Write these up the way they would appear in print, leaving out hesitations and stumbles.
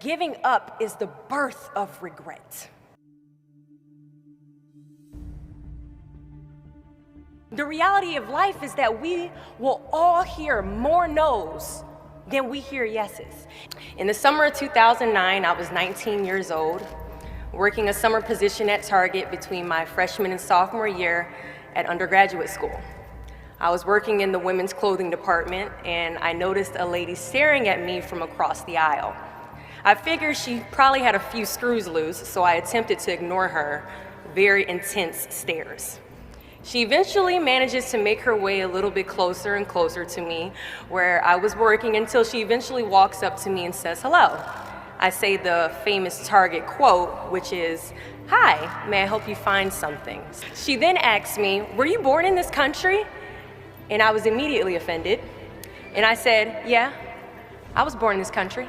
Giving up is the birth of regret. The reality of life is that we will all hear more no's than we hear yeses. In the summer of 2009, I was 19 years old, working a summer position at Target between my freshman and sophomore year at undergraduate school. I was working in the women's clothing department, and I noticed a lady staring at me from across the aisle. I figured she probably had a few screws loose, so I attempted to ignore her very intense stares. She eventually manages to make her way a little bit closer and closer to me where I was working until she eventually walks up to me and says hello. I say the famous Target quote, which is, "Hi, may I help you find something?" She then asks me, "Were you born in this country?" And I was immediately offended. And I said, "Yeah, I was born in this country."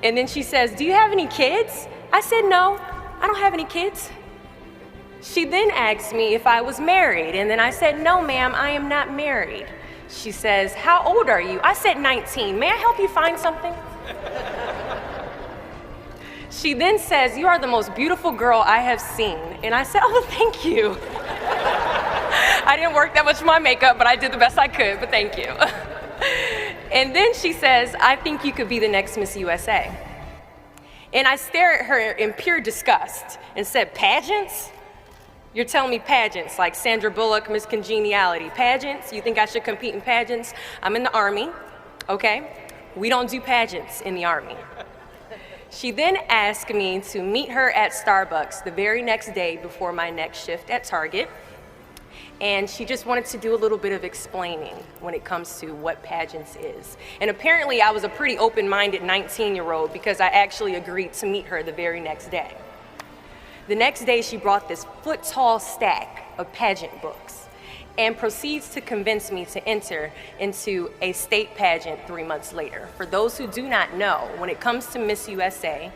And then she says, "Do you have any kids?" I said, "No, I don't have any kids." She then asked me if I was married, and then I said, "No, ma'am, I am not married." She says, "How old are you?" I said, 19. "May I help you find something?" She then says, "You are the most beautiful girl I have seen." And I said, "Oh, thank you." I didn't work that much on my makeup, but I did the best I could, but thank you. And then she says, "I think you could be the next Miss USA." And I stare at her in pure disgust and said, "Pageants? You're telling me pageants, like Sandra Bullock, Miss Congeniality. Pageants? You think I should compete in pageants? I'm in the Army, okay? We don't do pageants in the Army." She then asked me to meet her at Starbucks the very next day before my next shift at Target. And she just wanted to do a little bit of explaining when it comes to what pageants is. And apparently I was a pretty open-minded 19-year-old because I actually agreed to meet her the very next day. The next day, she brought this foot-tall stack of pageant books and proceeds to convince me to enter into a state pageant 3 months later. For those who do not know, when it comes to Miss USA,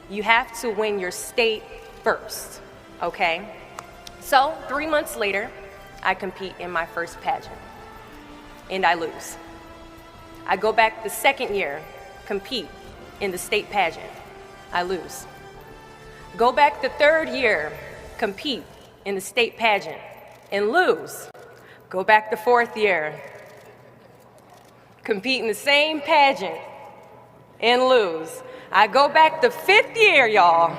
you have to win your state first, okay? So 3 months later, I compete in my first pageant, and I lose. I go back the second year, compete in the state pageant. I lose. Go back the third year, compete in the state pageant, and lose. Go back the fourth year, compete in the same pageant, and lose. I go back the fifth year, y'all,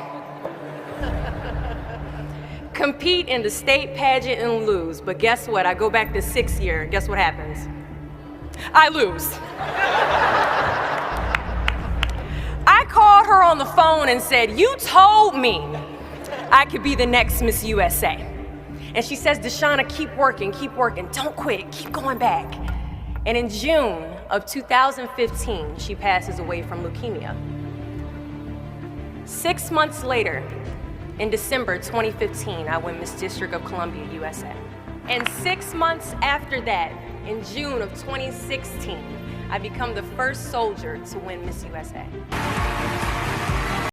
compete in the state pageant and lose. But guess what? I go back the sixth year. Guess what happens? I lose. I called her on the phone and said, "You told me I could be the next Miss USA." And she says, "Deshauna, keep working, don't quit, keep going back." And in June of 2015, she passes away from leukemia. 6 months later, in December 2015, I win Miss District of Columbia, USA. And 6 months after that, in June of 2016, I become the first soldier to win Miss USA.